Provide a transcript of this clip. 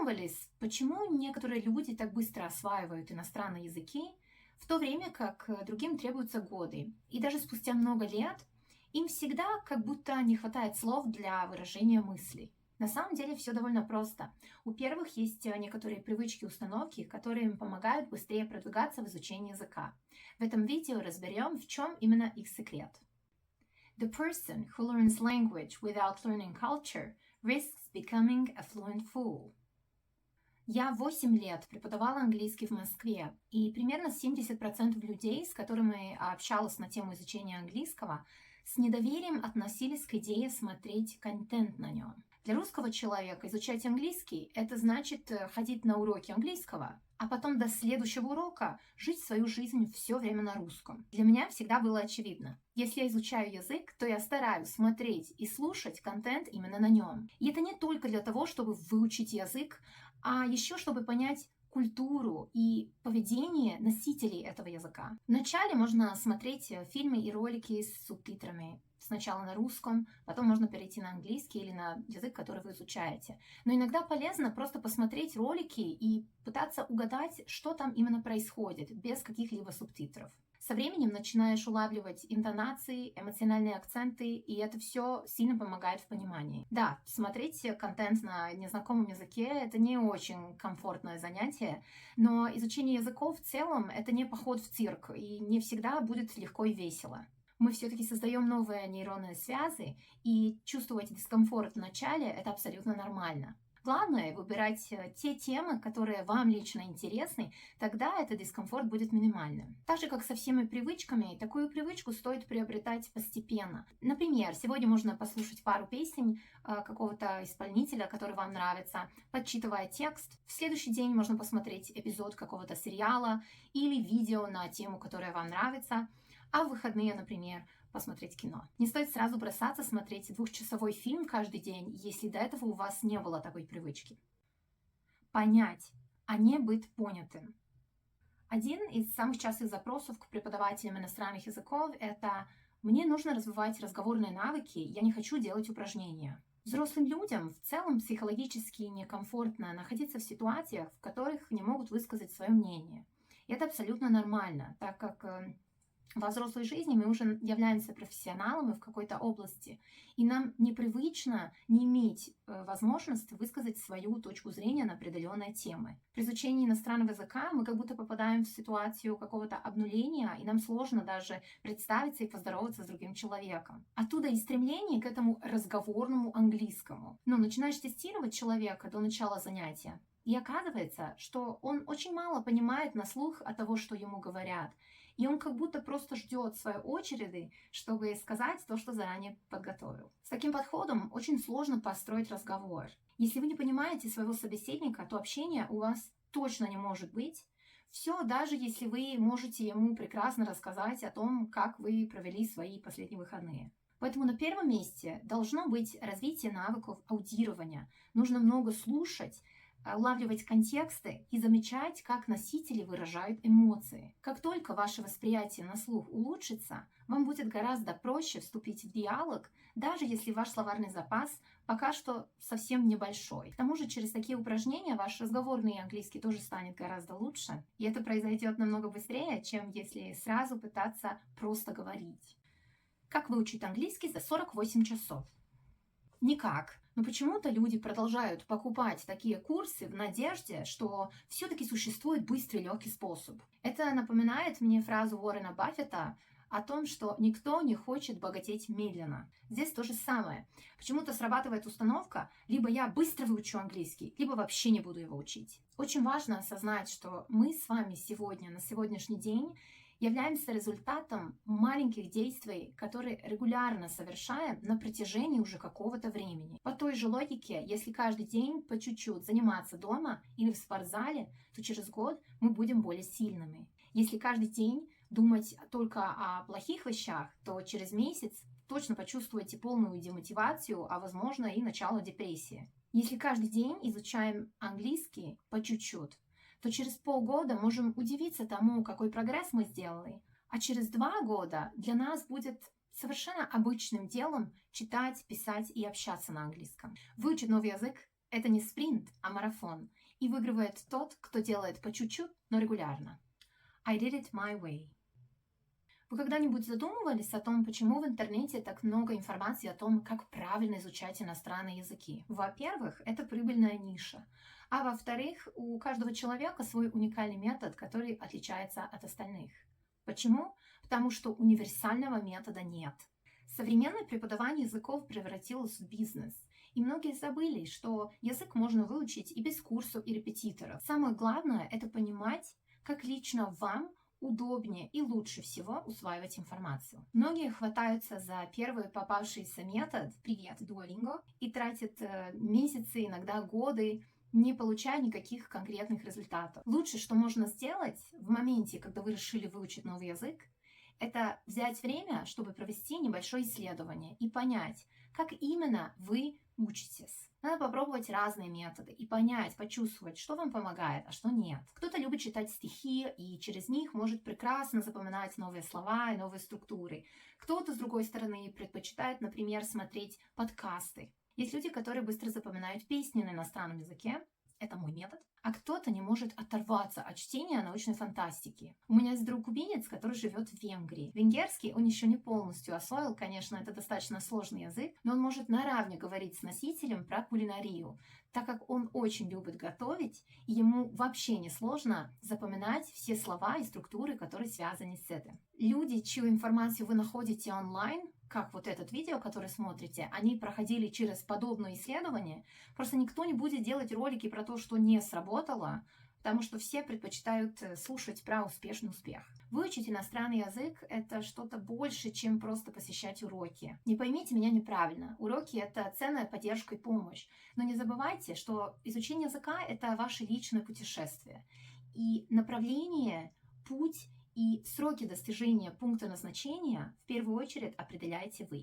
задумывались, почему некоторые люди так быстро осваивают иностранные языки, в то время как другим требуются годы. И даже спустя много лет им всегда как будто не хватает слов для выражения мыслей. На самом деле все довольно просто. У первых есть некоторые привычки, установки, которые им помогают быстрее продвигаться в изучении языка. В этом видео разберем, в чем именно их секрет. The person who learns language without learning culture risks becoming a fluent fool. Я 8 лет преподавала английский в Москве, и примерно 70% людей, с которыми общалась на тему изучения английского, с недоверием относились к идее смотреть контент на нем. Для русского человека изучать английский – это значит ходить на уроки английского, а потом до следующего урока жить свою жизнь все время на русском. Для меня всегда было очевидно. Если я изучаю язык, то я стараюсь смотреть и слушать контент именно на нем. И это не только для того, чтобы выучить язык, а еще чтобы понять культуру и поведение носителей этого языка. Вначале можно смотреть фильмы и ролики с субтитрами. Сначала на русском, потом можно перейти на английский или на язык, который вы изучаете. Но иногда полезно просто посмотреть ролики и пытаться угадать, что там именно происходит, без каких-либо субтитров. Со временем начинаешь улавливать интонации, эмоциональные акценты, и это все сильно помогает в понимании. Да, смотреть контент на незнакомом языке – это не очень комфортное занятие, но изучение языков в целом – это не поход в цирк, и не всегда будет легко и весело. Мы все-таки создаем новые нейронные связи, и чувствовать дискомфорт в начале – это абсолютно нормально. Главное – выбирать те темы, которые вам лично интересны, тогда этот дискомфорт будет минимальным. Так же, как со всеми привычками, такую привычку стоит приобретать постепенно. Например, сегодня можно послушать пару песен какого-то исполнителя, который вам нравится, подчитывая текст. В следующий день можно посмотреть эпизод какого-то сериала или видео на тему, которая вам нравится. А в выходные, например, посмотреть кино. Не стоит сразу бросаться смотреть двухчасовой фильм каждый день, если до этого у вас не было такой привычки. Понять, а не быть понятым. Один из самых частых запросов к преподавателям иностранных языков – это «мне нужно развивать разговорные навыки, я не хочу делать упражнения». Взрослым людям в целом психологически некомфортно находиться в ситуациях, в которых не могут высказать свое мнение. И это абсолютно нормально, так как во взрослой жизни мы уже являемся профессионалами в какой-то области, и нам непривычно не иметь возможности высказать свою точку зрения на определенные темы. При изучении иностранного языка мы как будто попадаем в ситуацию какого-то обнуления, и нам сложно даже представиться и поздороваться с другим человеком. Оттуда и стремление к этому разговорному английскому. Но начинаешь тестировать человека до начала занятия, и оказывается, что он очень мало понимает на слух от того, что ему говорят. И он как будто просто ждет своей очереди, чтобы сказать то, что заранее подготовил. С таким подходом очень сложно построить разговор. Если вы не понимаете своего собеседника, то общение у вас точно не может быть. Все, даже если вы можете ему прекрасно рассказать о том, как вы провели свои последние выходные. Поэтому на первом месте должно быть развитие навыков аудирования. Нужно много слушать, улавливать контексты и замечать, как носители выражают эмоции. Как только ваше восприятие на слух улучшится, вам будет гораздо проще вступить в диалог, даже если ваш словарный запас пока что совсем небольшой. К тому же через такие упражнения ваш разговорный английский тоже станет гораздо лучше, и это произойдет намного быстрее, чем если сразу пытаться просто говорить. Как выучить английский за 48 часов? Никак. Но почему-то люди продолжают покупать такие курсы в надежде, что все-таки существует быстрый и легкий способ. Это напоминает мне фразу Уоррена Баффета о том, что никто не хочет богатеть медленно. Здесь то же самое. Почему-то срабатывает установка, либо я быстро выучу английский, либо вообще не буду его учить. Очень важно осознать, что мы с вами сегодня, на сегодняшний день, являемся результатом маленьких действий, которые регулярно совершаем на протяжении уже какого-то времени. По той же логике, если каждый день по чуть-чуть заниматься дома или в спортзале, то через год мы будем более сильными. Если каждый день думать только о плохих вещах, то через месяц точно почувствуете полную демотивацию, а возможно и начало депрессии. Если каждый день изучаем английский по чуть-чуть, то через полгода можем удивиться тому, какой прогресс мы сделали. А через 2 года для нас будет совершенно обычным делом читать, писать и общаться на английском. Выучить новый язык – Это не спринт, а марафон. И выигрывает тот, кто делает по чуть-чуть, но регулярно. I did it my way. Вы когда-нибудь задумывались о том, почему в интернете так много информации о том, как правильно изучать иностранные языки? Во-первых, это прибыльная ниша. А во-вторых, у каждого человека свой уникальный метод, который отличается от остальных. Почему? Потому что универсального метода нет. Современное преподавание языков превратилось в бизнес. И многие забыли, что язык можно выучить и без курсов и репетиторов. Самое главное – это понимать, как лично вам удобнее и лучше всего усваивать информацию. Многие хватаются за первый попавшийся метод «Привет, Duolingo» и тратят месяцы, иногда годы, не получая никаких конкретных результатов. Лучше, что можно сделать в моменте, когда вы решили выучить новый язык, это взять время, чтобы провести небольшое исследование и понять, как именно вы учитесь. Надо попробовать разные методы и понять, почувствовать, что вам помогает, а что нет. Кто-то любит читать стихи и через них может прекрасно запоминать новые слова и новые структуры. Кто-то, с другой стороны, предпочитает, например, смотреть подкасты. Есть люди, которые быстро запоминают песни на иностранном языке. Это мой метод. А кто-то не может оторваться от чтения научной фантастики. У меня есть друг кубинец, который живет в Венгрии. Венгерский он еще не полностью освоил, конечно, это достаточно сложный язык, но он может наравне говорить с носителем про кулинарию, так как он очень любит готовить, и ему вообще не сложно запоминать все слова и структуры, которые связаны с этим. Люди, чью информацию вы находите онлайн, как вот этот видео, который смотрите, они проходили через подобное исследование. Просто никто не будет делать ролики про то, что не сработало, потому что все предпочитают слушать про успешный успех. Выучить иностранный язык – это что-то больше, чем просто посещать уроки. Не поймите меня неправильно. Уроки – это ценная поддержка и помощь. Но не забывайте, что изучение языка – это ваше личное путешествие. И направление, путь и сроки достижения пункта назначения в первую очередь определяете вы.